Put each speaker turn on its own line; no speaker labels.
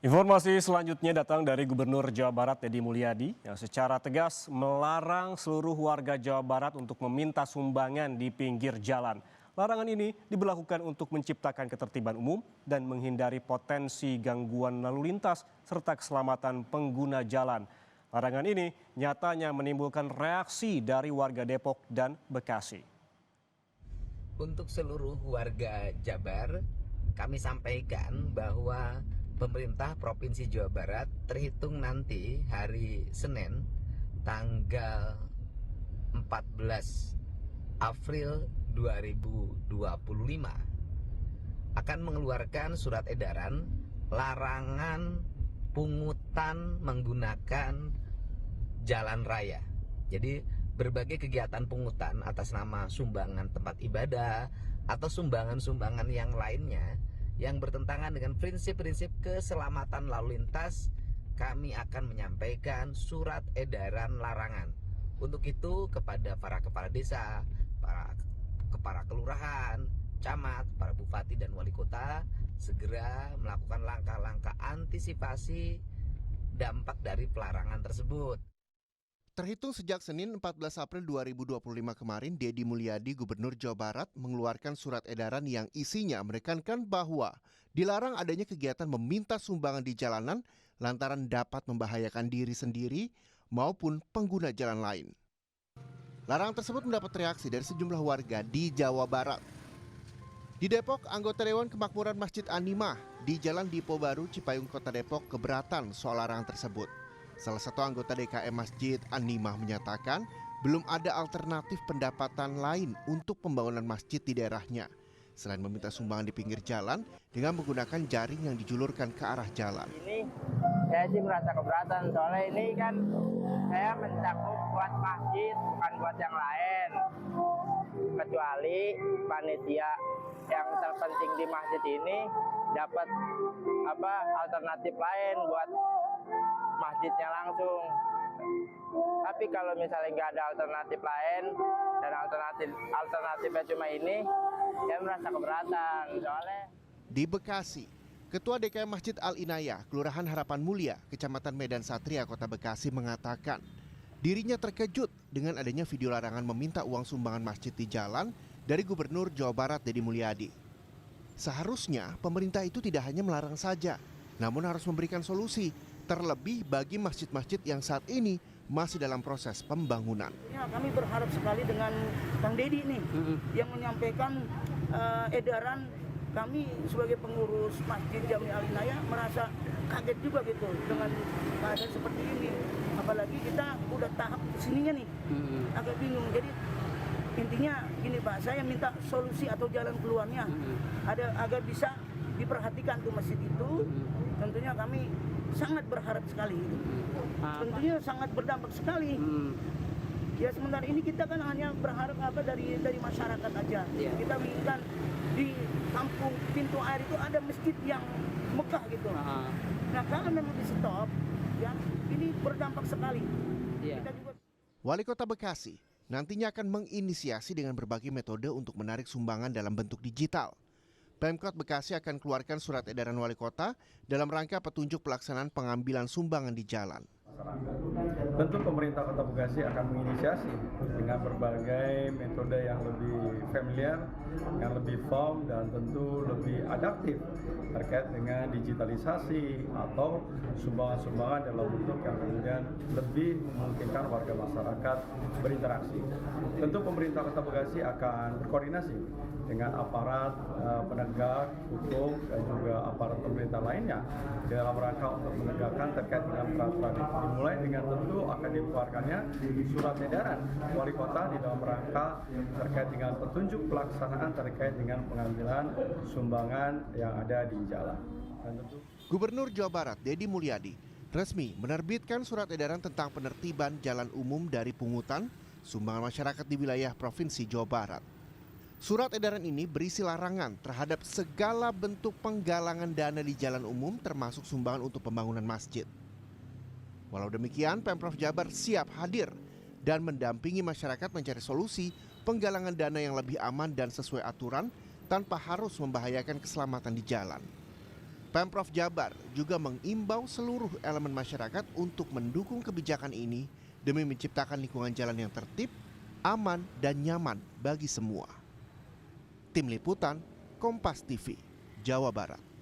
Informasi selanjutnya datang dari Gubernur Jawa Barat Deddy Mulyadi yang secara tegas melarang seluruh warga Jawa Barat untuk meminta sumbangan di pinggir jalan. Larangan ini diberlakukan untuk menciptakan ketertiban umum dan menghindari potensi gangguan lalu lintas serta keselamatan pengguna jalan. Larangan ini nyatanya menimbulkan reaksi dari warga Depok dan Bekasi.
Untuk seluruh warga Jabar, kami sampaikan bahwa pemerintah Provinsi Jawa Barat terhitung nanti hari Senin tanggal 14 April 2025 akan mengeluarkan surat edaran larangan pungutan menggunakan jalan raya. Jadi berbagai kegiatan pungutan atas nama sumbangan tempat ibadah atau sumbangan-sumbangan yang lainnya yang bertentangan dengan prinsip-prinsip keselamatan lalu lintas, kami akan menyampaikan surat edaran larangan. Untuk itu kepada para kepala desa, para kepala kelurahan, camat, para bupati dan wali kota segera melakukan langkah-langkah antisipasi dampak dari pelarangan tersebut.
Terhitung sejak Senin 14 April 2025 kemarin, Deddy Mulyadi, Gubernur Jawa Barat, mengeluarkan surat edaran yang isinya menekankan bahwa dilarang adanya kegiatan meminta sumbangan di jalanan lantaran dapat membahayakan diri sendiri maupun pengguna jalan lain. Larangan tersebut mendapat reaksi dari sejumlah warga di Jawa Barat. Di Depok, anggota Dewan Kemakmuran Masjid An-Nimah di Jalan Dipo Baru, Cipayung, Kota Depok keberatan soal larangan tersebut. Salah satu anggota DKM Masjid An-Nimah menyatakan belum ada alternatif pendapatan lain untuk pembangunan masjid di daerahnya selain meminta sumbangan di pinggir jalan dengan menggunakan jaring yang dijulurkan ke arah jalan.
Ini saya sih merasa keberatan soalnya ini kan saya mencakup buat masjid bukan buat yang lain, kecuali panitia yang terpenting di masjid ini dapat alternatif lain buat masjidnya langsung. Tapi kalau misalnya nggak ada alternatif lain dan alternatifnya cuma ini, saya merasa keberatan soalnya.
Di Bekasi, Ketua DKM Masjid Al-Inayah, Kelurahan Harapan Mulia, Kecamatan Medan Satria, Kota Bekasi mengatakan dirinya terkejut dengan adanya video larangan meminta uang sumbangan masjid di jalan dari Gubernur Jawa Barat Deddy Mulyadi. Seharusnya pemerintah itu tidak hanya melarang saja, namun harus memberikan solusi, terlebih bagi masjid-masjid yang saat ini masih dalam proses pembangunan.
Ya, kami berharap sekali dengan Kang Deddy ini yang menyampaikan edaran. Kami sebagai pengurus Masjid Jami Al-Inayah merasa kaget juga gitu dengan keadaan seperti ini. Apalagi kita udah tahap kesininya nih, agak bingung. Jadi intinya gini Pak, saya minta solusi atau jalan keluarnya ada agar bisa diperhatikan tuh masjid itu. Tentunya kami sangat berharap sekali. Tentunya sangat berdampak sekali. Ya sementara ini kita kan hanya berharap dari masyarakat aja. Kita menginginkan di kampung pintu air itu ada masjid yang megah gitu. Nah kalau memang di stop, ya ini berdampak sekali. Kita juga...
Wali Kota Bekasi nantinya akan menginisiasi dengan berbagai metode untuk menarik sumbangan dalam bentuk digital. Pemkot Bekasi akan keluarkan surat edaran wali kota dalam rangka petunjuk pelaksanaan pengambilan sumbangan di jalan.
Tentu pemerintah Kota Bekasi akan menginisiasi dengan berbagai metode yang lebih familiar, yang lebih firm dan tentu lebih adaptif terkait dengan digitalisasi atau sumbangan-sumbangan dalam bentuk yang kemudian lebih memungkinkan warga masyarakat berinteraksi. Tentu pemerintah Kota Bekasi akan berkoordinasi dengan aparat penegak hukum dan juga aparat pemerintah lainnya dalam rangka untuk menegakkan terkait dengan peraturan itu. Dimulai dengan tentu akan dikeluarkannya surat edaran wali kota di dalam rangka terkait dengan petunjuk pelaksanaan terkait dengan pengambilan sumbangan yang ada di jalan. Dan tentu
Gubernur Jawa Barat Deddy Mulyadi resmi menerbitkan surat edaran tentang penertiban jalan umum dari pungutan sumbangan masyarakat di wilayah Provinsi Jawa Barat. Surat edaran ini berisi larangan terhadap segala bentuk penggalangan dana di jalan umum termasuk sumbangan untuk pembangunan masjid. Walau demikian, Pemprov Jabar siap hadir dan mendampingi masyarakat mencari solusi penggalangan dana yang lebih aman dan sesuai aturan tanpa harus membahayakan keselamatan di jalan. Pemprov Jabar juga mengimbau seluruh elemen masyarakat untuk mendukung kebijakan ini demi menciptakan lingkungan jalan yang tertib, aman, dan nyaman bagi semua. Tim Liputan, Kompas TV, Jawa Barat.